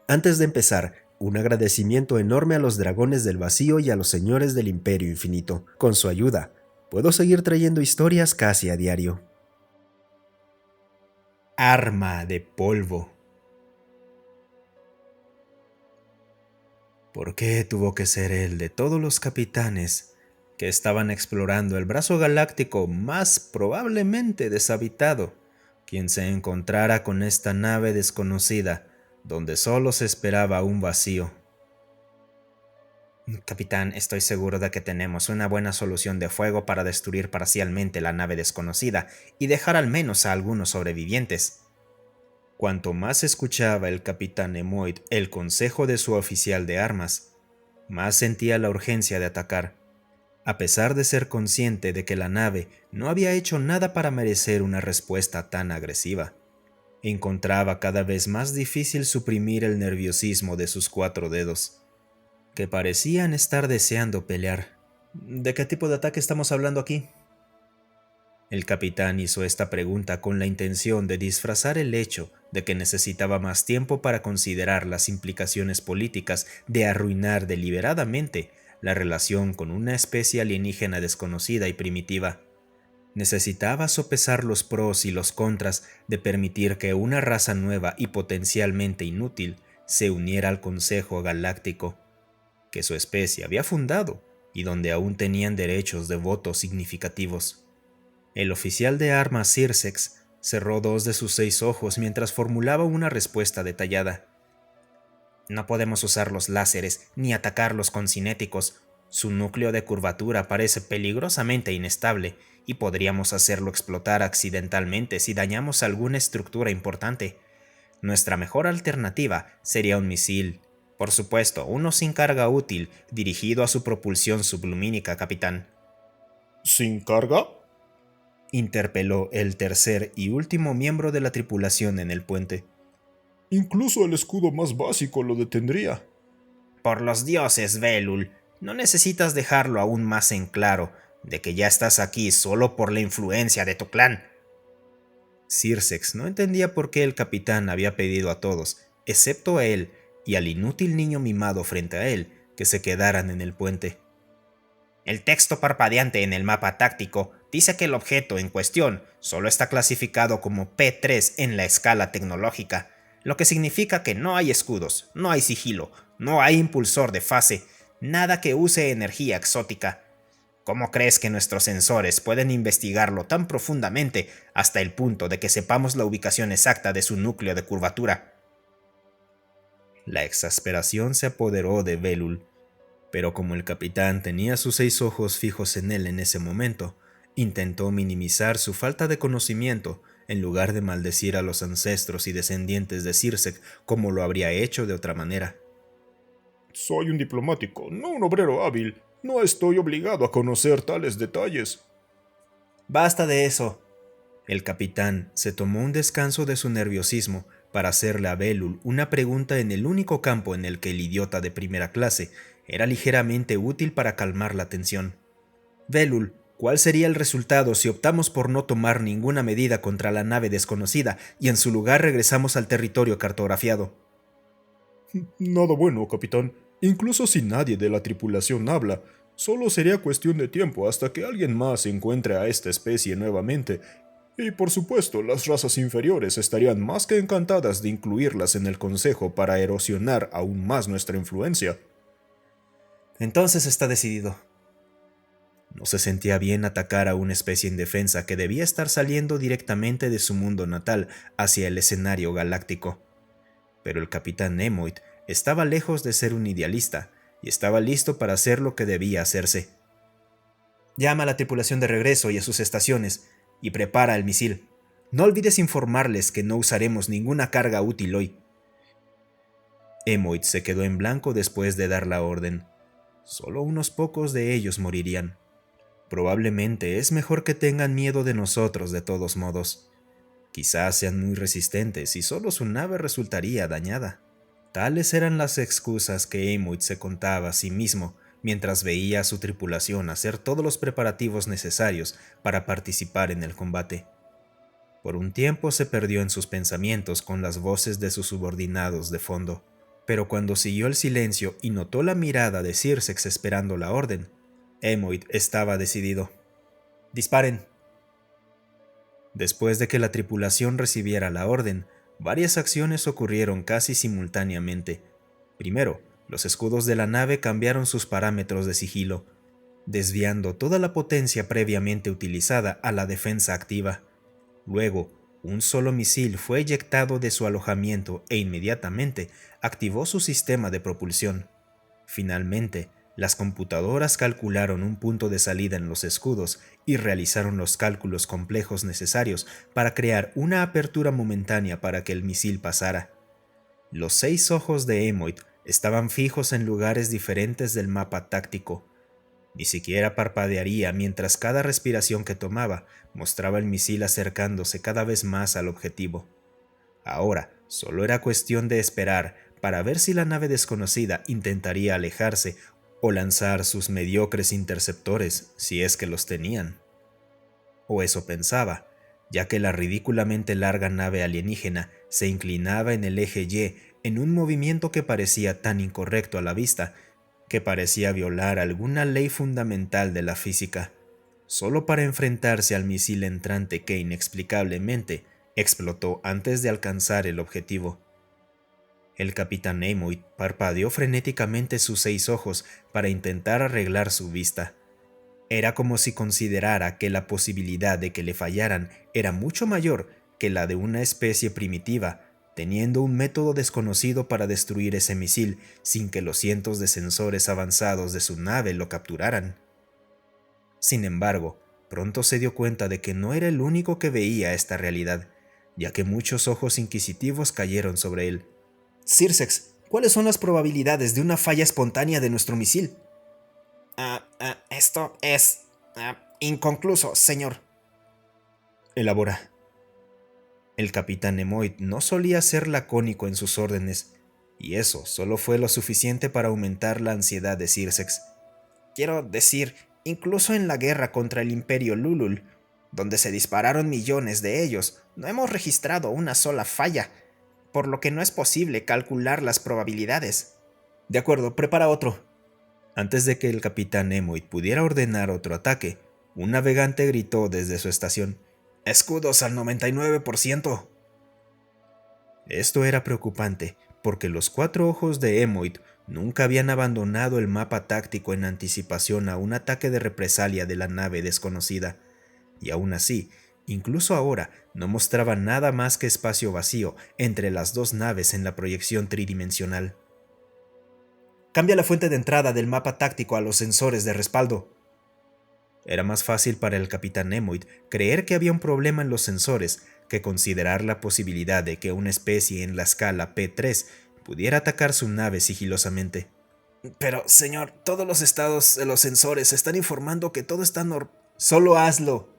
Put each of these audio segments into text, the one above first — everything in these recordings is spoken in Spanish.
Antes de empezar, un agradecimiento enorme a los dragones del vacío y a los señores del Imperio Infinito. Con su ayuda, puedo seguir trayendo historias casi a diario. Arma de polvo. ¿Por qué tuvo que ser él de todos los capitanes que estaban explorando el brazo galáctico más probablemente deshabitado, quien se encontrara con esta nave desconocida, donde solo se esperaba un vacío? Capitán, estoy seguro de que tenemos una buena solución de fuego para destruir parcialmente la nave desconocida y dejar al menos a algunos sobrevivientes. Cuanto más escuchaba el capitán Nemoid el consejo de su oficial de armas, más sentía la urgencia de atacar, a pesar de ser consciente de que la nave no había hecho nada para merecer una respuesta tan agresiva. Encontraba cada vez más difícil suprimir el nerviosismo de sus 4 dedos, que parecían estar deseando pelear. ¿De qué tipo de ataque estamos hablando aquí? El capitán hizo esta pregunta con la intención de disfrazar el hecho de que necesitaba más tiempo para considerar las implicaciones políticas de arruinar deliberadamente la relación con una especie alienígena desconocida y primitiva. Necesitaba sopesar los pros y los contras de permitir que una raza nueva y potencialmente inútil se uniera al Consejo Galáctico, que su especie había fundado y donde aún tenían derechos de voto significativos. El oficial de armas Circex cerró 2 de sus 6 ojos mientras formulaba una respuesta detallada. No podemos usar los láseres ni atacarlos con cinéticos. Su núcleo de curvatura parece peligrosamente inestable y podríamos hacerlo explotar accidentalmente si dañamos alguna estructura importante. Nuestra mejor alternativa sería un misil. Por supuesto, uno sin carga útil, dirigido a su propulsión sublumínica, capitán. ¿Sin carga? Interpeló el tercer y último miembro de la tripulación en el puente. Incluso el escudo más básico lo detendría. Por los dioses, Velul, no necesitas dejarlo aún más en claro de que ya estás aquí solo por la influencia de tu clan. Circex no entendía por qué el capitán había pedido a todos, excepto a él y al inútil niño mimado frente a él, que se quedaran en el puente. El texto parpadeante en el mapa táctico dice que el objeto en cuestión solo está clasificado como P3 en la escala tecnológica, lo que significa que no hay escudos, no hay sigilo, no hay impulsor de fase, nada que use energía exótica. ¿Cómo crees que nuestros sensores pueden investigarlo tan profundamente hasta el punto de que sepamos la ubicación exacta de su núcleo de curvatura? La exasperación se apoderó de Velul, pero como el capitán tenía sus 6 ojos fijos en él en ese momento, intentó minimizar su falta de conocimiento en lugar de maldecir a los ancestros y descendientes de Circe como lo habría hecho de otra manera. Soy un diplomático, no un obrero hábil. No estoy obligado a conocer tales detalles. Basta de eso. El capitán se tomó un descanso de su nerviosismo para hacerle a Belul una pregunta en el único campo en el que el idiota de primera clase era ligeramente útil para calmar la tensión. Belul, ¿cuál sería el resultado si optamos por no tomar ninguna medida contra la nave desconocida y en su lugar regresamos al territorio cartografiado? Nada bueno, capitán. Incluso si nadie de la tripulación habla, solo sería cuestión de tiempo hasta que alguien más encuentre a esta especie nuevamente. Y por supuesto, las razas inferiores estarían más que encantadas de incluirlas en el Consejo para erosionar aún más nuestra influencia. Entonces está decidido. No se sentía bien atacar a una especie indefensa que debía estar saliendo directamente de su mundo natal hacia el escenario galáctico. Pero el capitán Nemoid estaba lejos de ser un idealista y estaba listo para hacer lo que debía hacerse. Llama a la tripulación de regreso y a sus estaciones y prepara el misil. No olvides informarles que no usaremos ninguna carga útil hoy. Emoid se quedó en blanco después de dar la orden. Solo unos pocos de ellos morirían. Probablemente es mejor que tengan miedo de nosotros de todos modos. Quizás sean muy resistentes y solo su nave resultaría dañada. Tales eran las excusas que Emoid se contaba a sí mismo mientras veía a su tripulación hacer todos los preparativos necesarios para participar en el combate. Por un tiempo se perdió en sus pensamientos con las voces de sus subordinados de fondo. Pero cuando siguió el silencio y notó la mirada de Circex esperando la orden, Emoid estaba decidido. «Disparen». Después de que la tripulación recibiera la orden, varias acciones ocurrieron casi simultáneamente. Primero, los escudos de la nave cambiaron sus parámetros de sigilo, desviando toda la potencia previamente utilizada a la defensa activa. Luego, un solo misil fue eyectado de su alojamiento e inmediatamente activó su sistema de propulsión. Finalmente, las computadoras calcularon un punto de salida en los escudos y realizaron los cálculos complejos necesarios para crear una apertura momentánea para que el misil pasara. Los 6 ojos de Emoid estaban fijos en lugares diferentes del mapa táctico. Ni siquiera parpadearía mientras cada respiración que tomaba mostraba el misil acercándose cada vez más al objetivo. Ahora solo era cuestión de esperar para ver si la nave desconocida intentaría alejarse o lanzar sus mediocres interceptores, si es que los tenían. O eso pensaba, ya que la ridículamente larga nave alienígena se inclinaba en el eje Y en un movimiento que parecía tan incorrecto a la vista, que parecía violar alguna ley fundamental de la física, solo para enfrentarse al misil entrante que inexplicablemente explotó antes de alcanzar el objetivo. El capitán Emoid parpadeó frenéticamente sus 6 ojos para intentar arreglar su vista. Era como si considerara que la posibilidad de que le fallaran era mucho mayor que la de una especie primitiva, teniendo un método desconocido para destruir ese misil sin que los cientos de sensores avanzados de su nave lo capturaran. Sin embargo, pronto se dio cuenta de que no era el único que veía esta realidad, ya que muchos ojos inquisitivos cayeron sobre él. «Circex, ¿cuáles son las probabilidades de una falla espontánea de nuestro misil?» Esto es inconcluso, señor. Elabora. El capitán Emoid no solía ser lacónico en sus órdenes, y eso solo fue lo suficiente para aumentar la ansiedad de Circex. Quiero decir, incluso en la guerra contra el Imperio Lulul, donde se dispararon millones de ellos, no hemos registrado una sola falla, por lo que no es posible calcular las probabilidades. «De acuerdo, prepara otro». Antes de que el capitán Emoid pudiera ordenar otro ataque, un navegante gritó desde su estación: «Escudos al 99%. Esto era preocupante, porque los 4 ojos de Emoid nunca habían abandonado el mapa táctico en anticipación a un ataque de represalia de la nave desconocida, y aún así, incluso ahora, no mostraba nada más que espacio vacío entre las 2 naves en la proyección tridimensional. «Cambia la fuente de entrada del mapa táctico a los sensores de respaldo». Era más fácil para el capitán Emoid creer que había un problema en los sensores que considerar la posibilidad de que una especie en la escala P3 pudiera atacar su nave sigilosamente. «Pero, señor, todos los estados de los sensores están informando que todo está «Solo hazlo».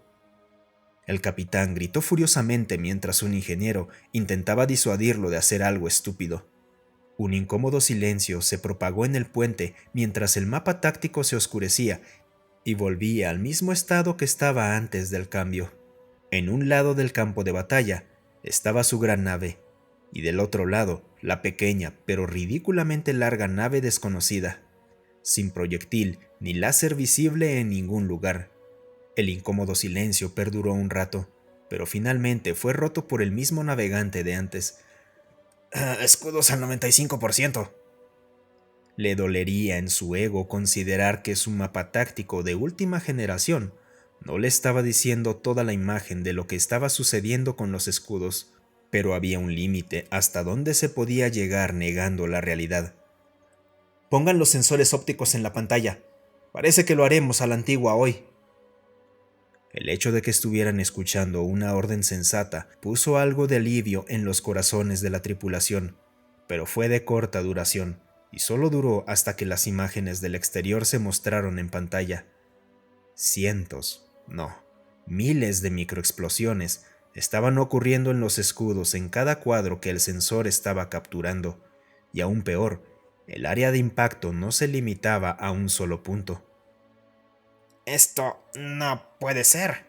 El capitán gritó furiosamente mientras un ingeniero intentaba disuadirlo de hacer algo estúpido. Un incómodo silencio se propagó en el puente mientras el mapa táctico se oscurecía y volvía al mismo estado que estaba antes del cambio. En un lado del campo de batalla estaba su gran nave, y del otro lado la pequeña pero ridículamente larga nave desconocida, sin proyectil ni láser visible en ningún lugar. El incómodo silencio perduró un rato, pero finalmente fue roto por el mismo navegante de antes. «Escudos al 95%. Le dolería en su ego considerar que su mapa táctico de última generación no le estaba diciendo toda la imagen de lo que estaba sucediendo con los escudos, pero había un límite hasta donde se podía llegar negando la realidad. «Pongan los sensores ópticos en la pantalla. Parece que lo haremos a la antigua hoy». El hecho de que estuvieran escuchando una orden sensata puso algo de alivio en los corazones de la tripulación, pero fue de corta duración, y solo duró hasta que las imágenes del exterior se mostraron en pantalla. Cientos, no, miles de microexplosiones estaban ocurriendo en los escudos en cada cuadro que el sensor estaba capturando, y aún peor, el área de impacto no se limitaba a un solo punto. «Esto no puede ser».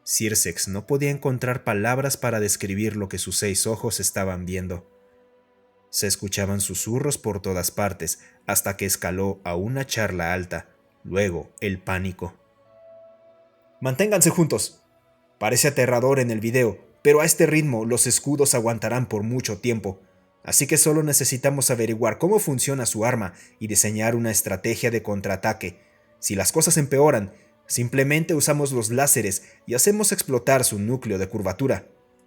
Circex no podía encontrar palabras para describir lo que sus 6 ojos estaban viendo. Se escuchaban susurros por todas partes hasta que escaló a una charla alta, luego el pánico. Manténganse juntos. Parece aterrador en el video, pero a este ritmo los escudos aguantarán por mucho tiempo. Así que solo necesitamos averiguar cómo funciona su arma y diseñar una estrategia de contraataque. Si las cosas empeoran, simplemente usamos los láseres y hacemos explotar su núcleo de curvatura.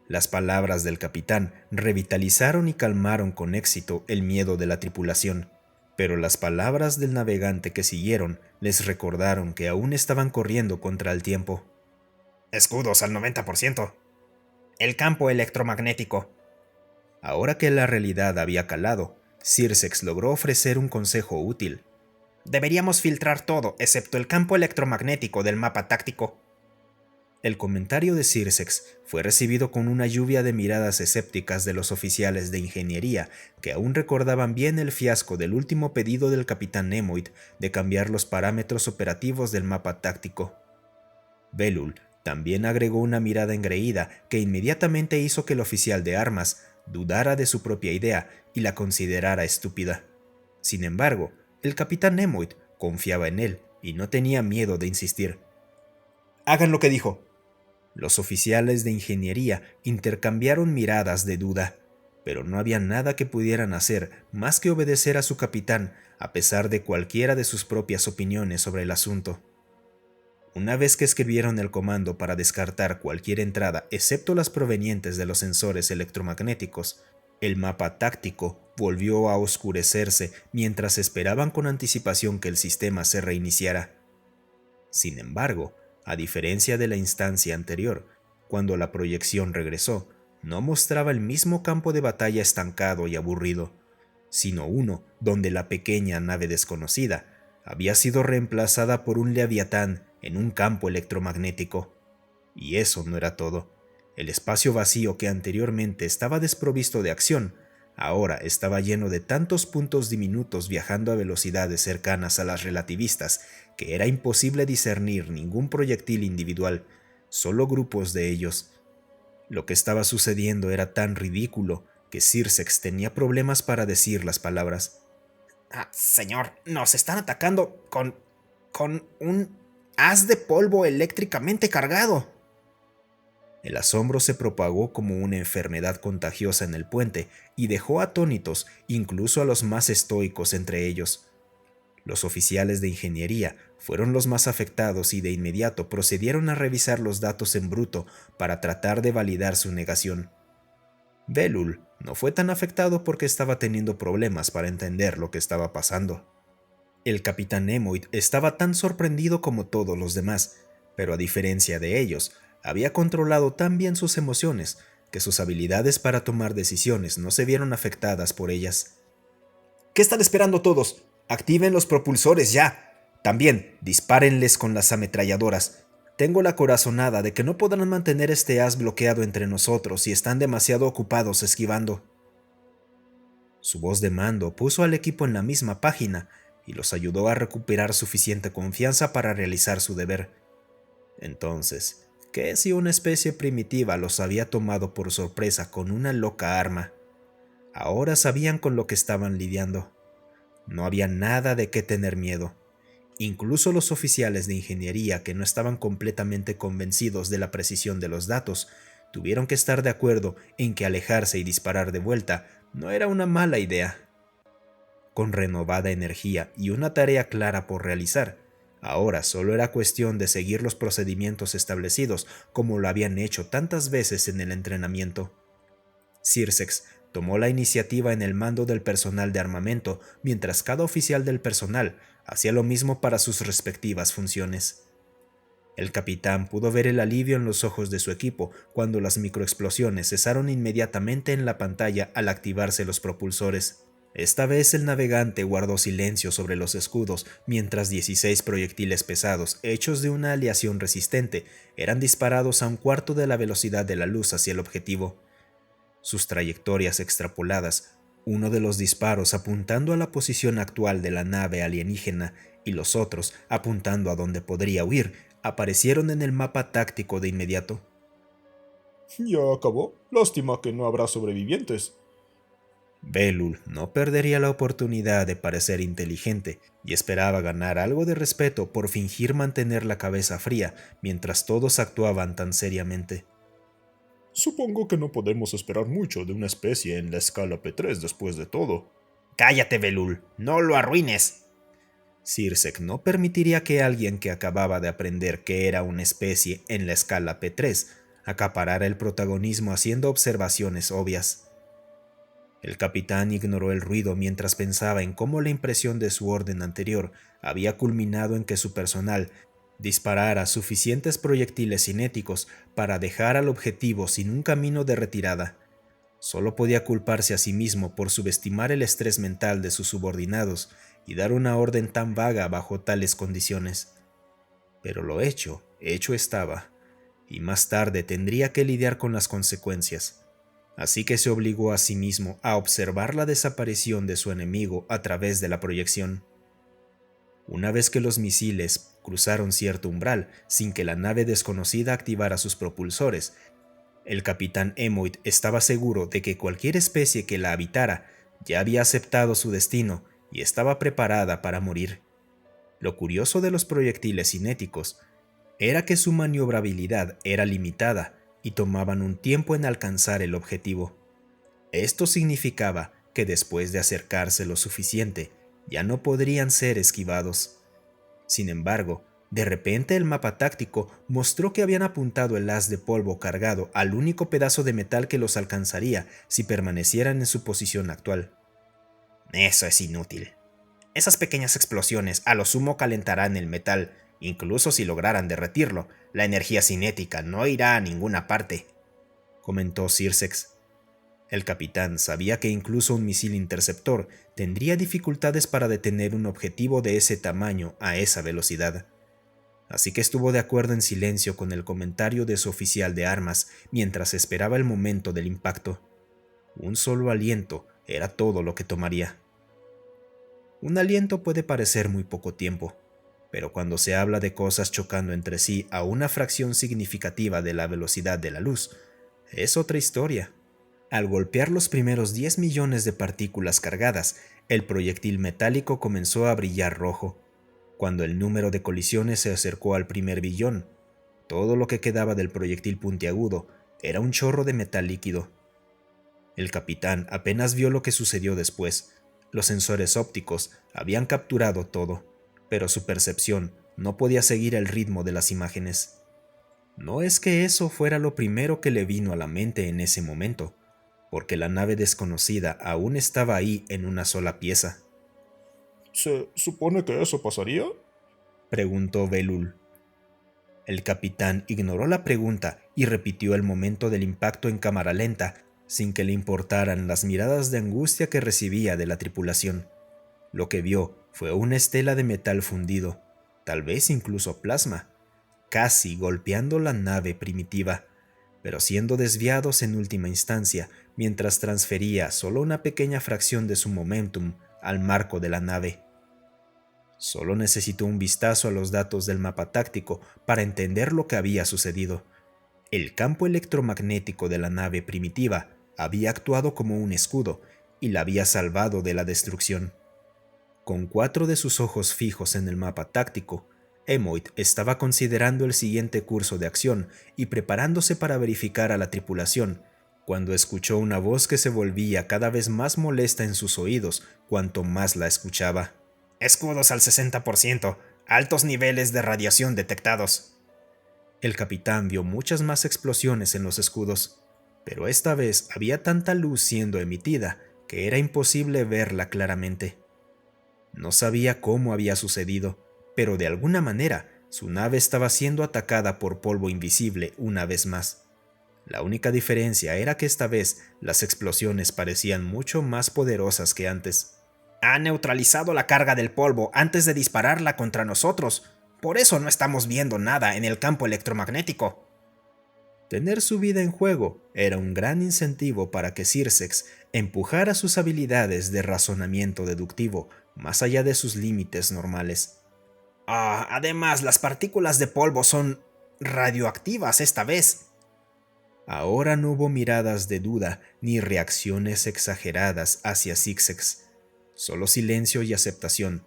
Las palabras del capitán revitalizaron y calmaron con éxito el miedo de la tripulación, pero las palabras del navegante que siguieron les recordaron que aún estaban corriendo contra el tiempo. Escudos al 90%. El campo electromagnético. Ahora que la realidad había calado, Sirsex logró ofrecer un consejo útil. Deberíamos filtrar todo, excepto el campo electromagnético del mapa táctico. El comentario de Sirsex fue recibido con una lluvia de miradas escépticas de los oficiales de ingeniería que aún recordaban bien el fiasco del último pedido del capitán Nemoid de cambiar los parámetros operativos del mapa táctico. Belul también agregó una mirada engreída que inmediatamente hizo que el oficial de armas dudara de su propia idea y la considerara estúpida. Sin embargo, el capitán Nemoid confiaba en él y no tenía miedo de insistir. Hagan lo que dijo. Los oficiales de ingeniería intercambiaron miradas de duda, pero no había nada que pudieran hacer más que obedecer a su capitán a pesar de cualquiera de sus propias opiniones sobre el asunto. Una vez que escribieron el comando para descartar cualquier entrada excepto las provenientes de los sensores electromagnéticos, el mapa táctico volvió a oscurecerse mientras esperaban con anticipación que el sistema se reiniciara. Sin embargo, a diferencia de la instancia anterior, cuando la proyección regresó, no mostraba el mismo campo de batalla estancado y aburrido, sino uno donde la pequeña nave desconocida había sido reemplazada por un leviatán en un campo electromagnético. Y eso no era todo. El espacio vacío que anteriormente estaba desprovisto de acción, ahora estaba lleno de tantos puntos diminutos viajando a velocidades cercanas a las relativistas que era imposible discernir ningún proyectil individual, solo grupos de ellos. Lo que estaba sucediendo era tan ridículo que Sirsex tenía problemas para decir las palabras. Señor, nos están atacando con un haz de polvo eléctricamente cargado. El asombro se propagó como una enfermedad contagiosa en el puente y dejó atónitos incluso a los más estoicos entre ellos. Los oficiales de ingeniería fueron los más afectados y de inmediato procedieron a revisar los datos en bruto para tratar de validar su negación. Belul no fue tan afectado porque estaba teniendo problemas para entender lo que estaba pasando. El capitán Nemoid estaba tan sorprendido como todos los demás, pero a diferencia de ellos, había controlado tan bien sus emociones que sus habilidades para tomar decisiones no se vieron afectadas por ellas. ¿Qué están esperando todos? Activen los propulsores ya. También dispárenles con las ametralladoras. Tengo la corazonada de que no podrán mantener este haz bloqueado entre nosotros si están demasiado ocupados esquivando. Su voz de mando puso al equipo en la misma página y los ayudó a recuperar suficiente confianza para realizar su deber. Entonces, ¿qué si una especie primitiva los había tomado por sorpresa con una loca arma? Ahora sabían con lo que estaban lidiando. No había nada de qué tener miedo. Incluso los oficiales de ingeniería que no estaban completamente convencidos de la precisión de los datos, tuvieron que estar de acuerdo en que alejarse y disparar de vuelta no era una mala idea. Con renovada energía y una tarea clara por realizar, ahora solo era cuestión de seguir los procedimientos establecidos como lo habían hecho tantas veces en el entrenamiento. Sirsex tomó la iniciativa en el mando del personal de armamento, mientras cada oficial del personal hacía lo mismo para sus respectivas funciones. El capitán pudo ver el alivio en los ojos de su equipo cuando las microexplosiones cesaron inmediatamente en la pantalla al activarse los propulsores. Esta vez el navegante guardó silencio sobre los escudos mientras 16 proyectiles pesados, hechos de una aleación resistente, eran disparados a un cuarto de la velocidad de la luz hacia el objetivo. Sus trayectorias extrapoladas, uno de los disparos apuntando a la posición actual de la nave alienígena y los otros apuntando a donde podría huir, aparecieron en el mapa táctico de inmediato. Ya acabó. Lástima que no habrá sobrevivientes. Belul no perdería la oportunidad de parecer inteligente y esperaba ganar algo de respeto por fingir mantener la cabeza fría mientras todos actuaban tan seriamente. Supongo que no podemos esperar mucho de una especie en la escala P3 después de todo. Cállate, Belul, no lo arruines. Sirsek no permitiría que alguien que acababa de aprender que era una especie en la escala P3 acaparara el protagonismo haciendo observaciones obvias. El capitán ignoró el ruido mientras pensaba en cómo la impresión de su orden anterior había culminado en que su personal disparara suficientes proyectiles cinéticos para dejar al objetivo sin un camino de retirada. Solo podía culparse a sí mismo por subestimar el estrés mental de sus subordinados y dar una orden tan vaga bajo tales condiciones. Pero lo hecho estaba, y más tarde tendría que lidiar con las consecuencias. Así que se obligó a sí mismo a observar la desaparición de su enemigo a través de la proyección. Una vez que los misiles cruzaron cierto umbral sin que la nave desconocida activara sus propulsores, el capitán Emoid estaba seguro de que cualquier especie que la habitara ya había aceptado su destino y estaba preparada para morir. Lo curioso de los proyectiles cinéticos era que su maniobrabilidad era limitada y tomaban un tiempo en alcanzar el objetivo. Esto significaba que después de acercarse lo suficiente, ya no podrían ser esquivados. Sin embargo, de repente el mapa táctico mostró que habían apuntado el haz de polvo cargado al único pedazo de metal que los alcanzaría si permanecieran en su posición actual. Eso es inútil. Esas pequeñas explosiones a lo sumo calentarán el metal. Incluso si lograran derretirlo, la energía cinética no irá a ninguna parte, comentó Sirsex. El capitán sabía que incluso un misil interceptor tendría dificultades para detener un objetivo de ese tamaño a esa velocidad. Así que estuvo de acuerdo en silencio con el comentario de su oficial de armas mientras esperaba el momento del impacto. Un solo aliento era todo lo que tomaría. Un aliento puede parecer muy poco tiempo, pero cuando se habla de cosas chocando entre sí a una fracción significativa de la velocidad de la luz, es otra historia. Al golpear los primeros 10 millones de partículas cargadas, el proyectil metálico comenzó a brillar rojo. Cuando el número de colisiones se acercó al primer billón, todo lo que quedaba del proyectil puntiagudo era un chorro de metal líquido. El capitán apenas vio lo que sucedió después. Los sensores ópticos habían capturado todo, pero su percepción no podía seguir el ritmo de las imágenes. No es que eso fuera lo primero que le vino a la mente en ese momento, porque la nave desconocida aún estaba ahí en una sola pieza. ¿Se supone que eso pasaría?, preguntó Belul. El capitán ignoró la pregunta y repitió el momento del impacto en cámara lenta, sin que le importaran las miradas de angustia que recibía de la tripulación. Lo que vio fue una estela de metal fundido, tal vez incluso plasma, casi golpeando la nave primitiva, pero siendo desviados en última instancia mientras transfería solo una pequeña fracción de su momentum al marco de la nave. Solo necesitó un vistazo a los datos del mapa táctico para entender lo que había sucedido. El campo electromagnético de la nave primitiva había actuado como un escudo y la había salvado de la destrucción. Con 4 de sus ojos fijos en el mapa táctico, Emoid estaba considerando el siguiente curso de acción y preparándose para verificar a la tripulación, cuando escuchó una voz que se volvía cada vez más molesta en sus oídos cuanto más la escuchaba. Escudos al 60%, altos niveles de radiación detectados. El capitán vio muchas más explosiones en los escudos, pero esta vez había tanta luz siendo emitida que era imposible verla claramente. No sabía cómo había sucedido, pero de alguna manera su nave estaba siendo atacada por polvo invisible una vez más. La única diferencia era que esta vez las explosiones parecían mucho más poderosas que antes. Ha neutralizado la carga del polvo antes de dispararla contra nosotros. Por eso no estamos viendo nada en el campo electromagnético. Tener su vida en juego era un gran incentivo para que Sirsex empujara sus habilidades de razonamiento deductivo más allá de sus límites normales. Además, las partículas de polvo son radioactivas esta vez. Ahora no hubo miradas de duda ni reacciones exageradas hacia Zixex, solo silencio y aceptación.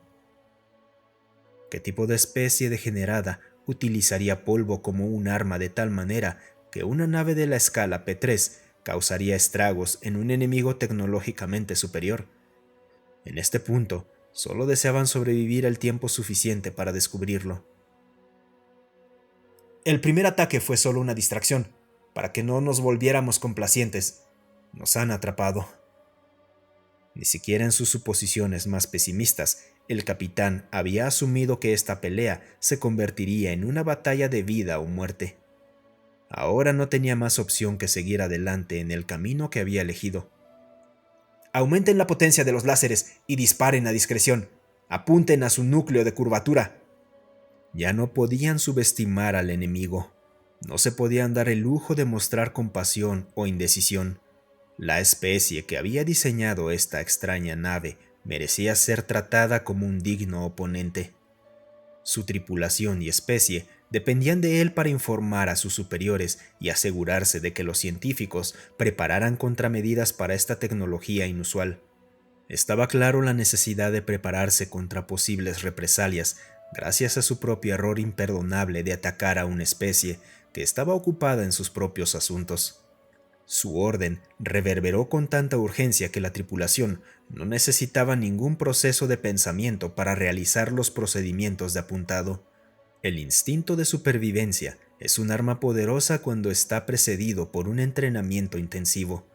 ¿Qué tipo de especie degenerada utilizaría polvo como un arma de tal manera que una nave de la escala P3 causaría estragos en un enemigo tecnológicamente superior? En este punto, solo deseaban sobrevivir el tiempo suficiente para descubrirlo. El primer ataque fue solo una distracción, para que no nos volviéramos complacientes. Nos han atrapado. Ni siquiera en sus suposiciones más pesimistas, el capitán había asumido que esta pelea se convertiría en una batalla de vida o muerte. Ahora no tenía más opción que seguir adelante en el camino que había elegido. Aumenten la potencia de los láseres y disparen a discreción. Apunten a su núcleo de curvatura. Ya no podían subestimar al enemigo. No se podían dar el lujo de mostrar compasión o indecisión. La especie que había diseñado esta extraña nave merecía ser tratada como un digno oponente. Su tripulación y especie dependían de él para informar a sus superiores y asegurarse de que los científicos prepararan contramedidas para esta tecnología inusual. Estaba claro la necesidad de prepararse contra posibles represalias gracias a su propio error imperdonable de atacar a una especie que estaba ocupada en sus propios asuntos. Su orden reverberó con tanta urgencia que la tripulación no necesitaba ningún proceso de pensamiento para realizar los procedimientos de apuntado. El instinto de supervivencia es un arma poderosa cuando está precedido por un entrenamiento intensivo.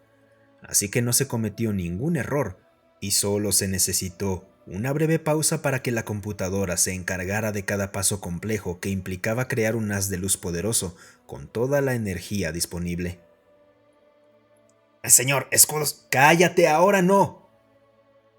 Así que no se cometió ningún error y solo se necesitó una breve pausa para que la computadora se encargara de cada paso complejo que implicaba crear un haz de luz poderoso con toda la energía disponible. Señor, escudos. ¡Cállate, ahora no!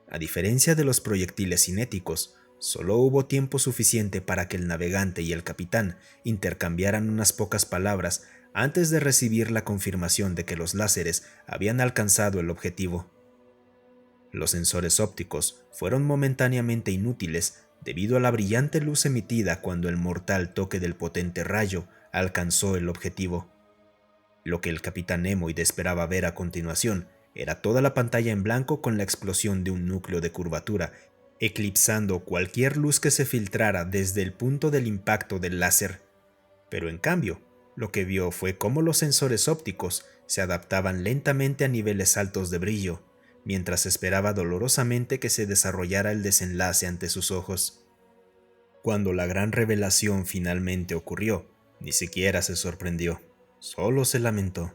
A diferencia de los proyectiles cinéticos, solo hubo tiempo suficiente para que el navegante y el capitán intercambiaran unas pocas palabras antes de recibir la confirmación de que los láseres habían alcanzado el objetivo. Los sensores ópticos fueron momentáneamente inútiles debido a la brillante luz emitida cuando el mortal toque del potente rayo alcanzó el objetivo. Lo que el capitán Nemoid esperaba ver a continuación era toda la pantalla en blanco con la explosión de un núcleo de curvatura, eclipsando cualquier luz que se filtrara desde el punto del impacto del láser. Pero en cambio, lo que vio fue cómo los sensores ópticos se adaptaban lentamente a niveles altos de brillo, mientras esperaba dolorosamente que se desarrollara el desenlace ante sus ojos. Cuando la gran revelación finalmente ocurrió, ni siquiera se sorprendió. Solo se lamentó.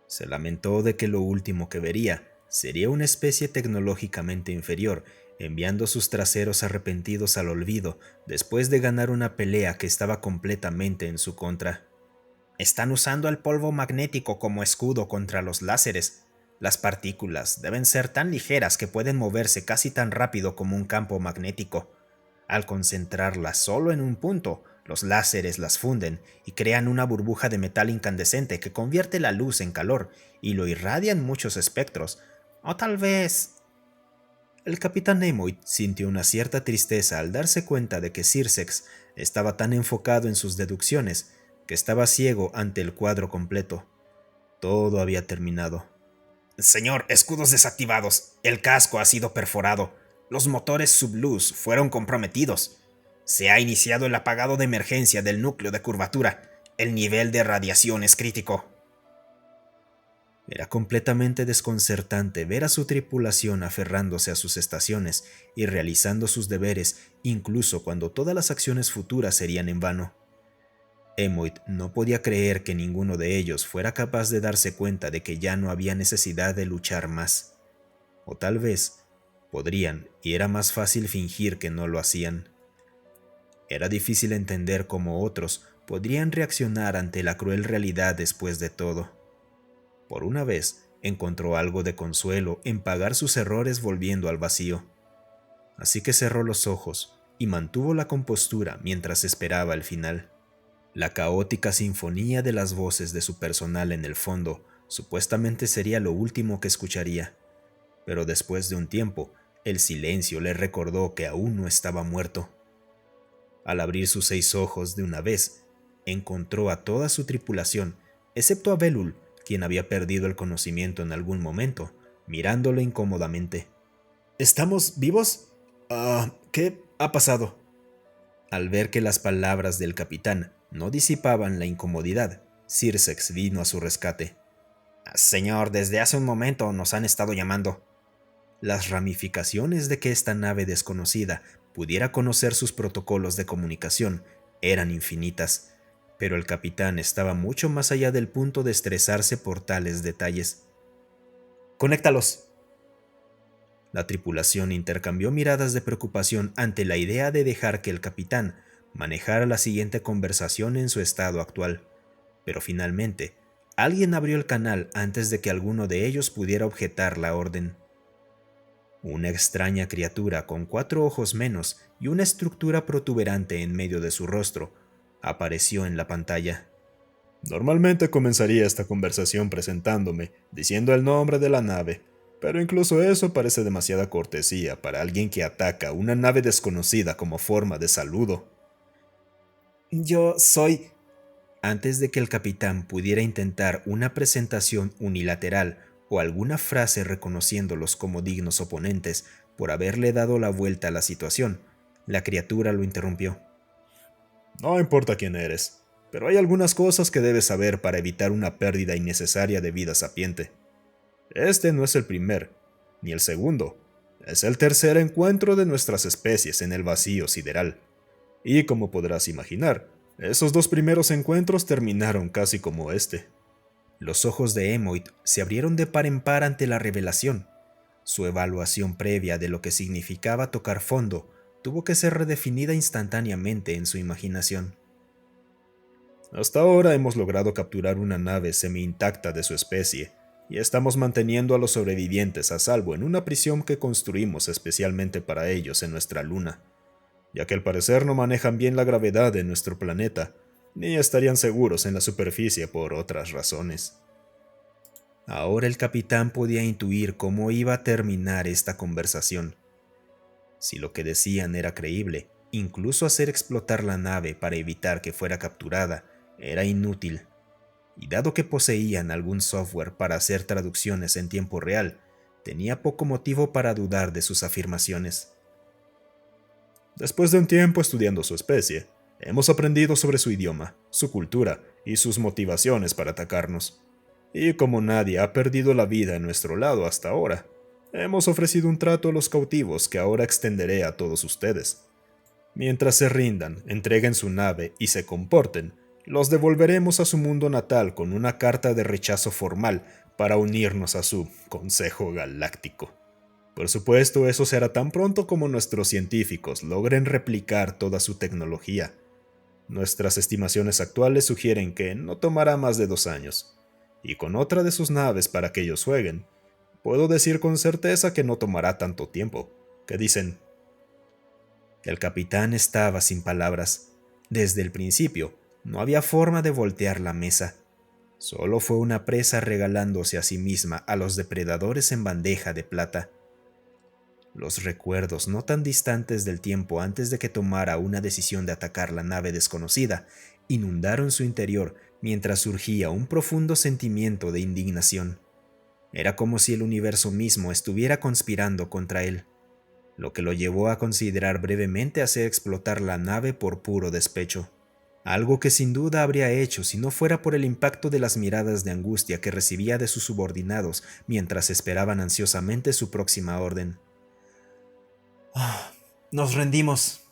Se lamentó de que lo último que vería sería una especie tecnológicamente inferior, enviando sus traseros arrepentidos al olvido después de ganar una pelea que estaba completamente en su contra. Están usando el polvo magnético como escudo contra los láseres. Las partículas deben ser tan ligeras que pueden moverse casi tan rápido como un campo magnético. Al concentrarlas solo en un punto, los láseres las funden y crean una burbuja de metal incandescente que convierte la luz en calor y lo irradia en muchos espectros. O tal vez... El capitán Nemoid sintió una cierta tristeza al darse cuenta de que Zixex estaba tan enfocado en sus deducciones que estaba ciego ante el cuadro completo. Todo había terminado. Señor, escudos desactivados. El casco ha sido perforado. Los motores subluz fueron comprometidos. Se ha iniciado el apagado de emergencia del núcleo de curvatura. El nivel de radiación es crítico. Era completamente desconcertante ver a su tripulación aferrándose a sus estaciones y realizando sus deberes incluso cuando todas las acciones futuras serían en vano. Nemoid no podía creer que ninguno de ellos fuera capaz de darse cuenta de que ya no había necesidad de luchar más. O tal vez podrían, y era más fácil fingir que no lo hacían. Era difícil entender cómo otros podrían reaccionar ante la cruel realidad después de todo. Por una vez, encontró algo de consuelo en pagar sus errores volviendo al vacío. Así que cerró los ojos y mantuvo la compostura mientras esperaba el final. La caótica sinfonía de las voces de su personal en el fondo supuestamente sería lo último que escucharía. Pero después de un tiempo, el silencio le recordó que aún no estaba muerto. Al abrir sus 6 ojos de una vez, encontró a toda su tripulación excepto a Belul, quien había perdido el conocimiento en algún momento, mirándolo incómodamente. ¿Estamos vivos? ¿Qué ha pasado? Al ver que las palabras del capitán no disipaban la incomodidad, Circex vino a su rescate. Señor, desde hace un momento nos han estado llamando. Las ramificaciones de que esta nave desconocida pudiera conocer sus protocolos de comunicación eran infinitas, pero el capitán estaba mucho más allá del punto de estresarse por tales detalles. ¡Conéctalos! La tripulación intercambió miradas de preocupación ante la idea de dejar que el capitán manejara la siguiente conversación en su estado actual, pero finalmente, alguien abrió el canal antes de que alguno de ellos pudiera objetar la orden. Una extraña criatura con 4 ojos menos y una estructura protuberante en medio de su rostro apareció en la pantalla. Normalmente comenzaría esta conversación presentándome, diciendo el nombre de la nave, pero incluso eso parece demasiada cortesía para alguien que ataca una nave desconocida como forma de saludo. Yo soy... Antes de que el capitán pudiera intentar una presentación unilateral o alguna frase reconociéndolos como dignos oponentes por haberle dado la vuelta a la situación, la criatura lo interrumpió. No importa quién eres, pero hay algunas cosas que debes saber para evitar una pérdida innecesaria de vida sapiente. Este no es el primer, ni el segundo, es el tercer encuentro de nuestras especies en el vacío sideral. Y como podrás imaginar, esos 2 primeros encuentros terminaron casi como este. Los ojos de Emoid se abrieron de par en par ante la revelación. Su evaluación previa de lo que significaba tocar fondo tuvo que ser redefinida instantáneamente en su imaginación. Hasta ahora hemos logrado capturar una nave semi-intacta de su especie, y estamos manteniendo a los sobrevivientes a salvo en una prisión que construimos especialmente para ellos en nuestra luna, ya que al parecer no manejan bien la gravedad de nuestro planeta, ni estarían seguros en la superficie por otras razones. Ahora el capitán podía intuir cómo iba a terminar esta conversación. Si lo que decían era creíble, incluso hacer explotar la nave para evitar que fuera capturada era inútil, y dado que poseían algún software para hacer traducciones en tiempo real, tenía poco motivo para dudar de sus afirmaciones. Después de un tiempo estudiando su especie, hemos aprendido sobre su idioma, su cultura y sus motivaciones para atacarnos. Y como nadie ha perdido la vida en nuestro lado hasta ahora, hemos ofrecido un trato a los cautivos que ahora extenderé a todos ustedes. Mientras se rindan, entreguen su nave y se comporten, los devolveremos a su mundo natal con una carta de rechazo formal para unirnos a su Consejo Galáctico. Por supuesto, eso se hará tan pronto como nuestros científicos logren replicar toda su tecnología. Nuestras estimaciones actuales sugieren que no tomará más de 2 años, y con otra de sus naves para que ellos jueguen, puedo decir con certeza que no tomará tanto tiempo. ¿Qué dicen? El capitán estaba sin palabras. Desde el principio, no había forma de voltear la mesa. Solo fue una presa regalándose a sí misma a los depredadores en bandeja de plata. Los recuerdos no tan distantes del tiempo antes de que tomara una decisión de atacar la nave desconocida inundaron su interior mientras surgía un profundo sentimiento de indignación. Era como si el universo mismo estuviera conspirando contra él, lo que lo llevó a considerar brevemente hacer explotar la nave por puro despecho. Algo que sin duda habría hecho si no fuera por el impacto de las miradas de angustia que recibía de sus subordinados mientras esperaban ansiosamente su próxima orden. Nos rendimos.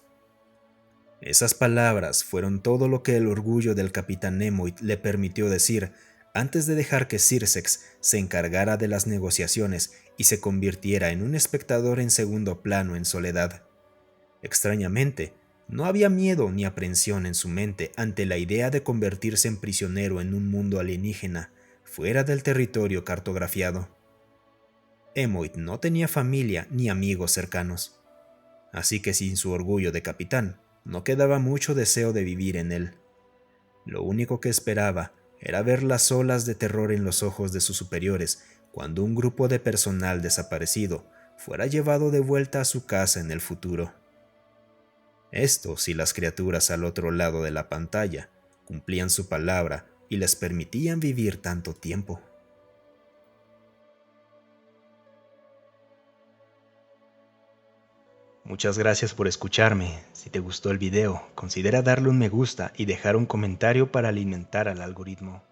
Esas palabras fueron todo lo que el orgullo del capitán Nemoid le permitió decir antes de dejar que Circex se encargara de las negociaciones y se convirtiera en un espectador en segundo plano en soledad. Extrañamente, no había miedo ni aprensión en su mente ante la idea de convertirse en prisionero en un mundo alienígena, fuera del territorio cartografiado. Emoid no tenía familia ni amigos cercanos, así que sin su orgullo de capitán, no quedaba mucho deseo de vivir en él. Lo único que esperaba era ver las olas de terror en los ojos de sus superiores cuando un grupo de personal desaparecido fuera llevado de vuelta a su casa en el futuro. Esto si las criaturas al otro lado de la pantalla cumplían su palabra y les permitían vivir tanto tiempo. Muchas gracias por escucharme. Si te gustó el video, considera darle un me gusta y dejar un comentario para alimentar al algoritmo.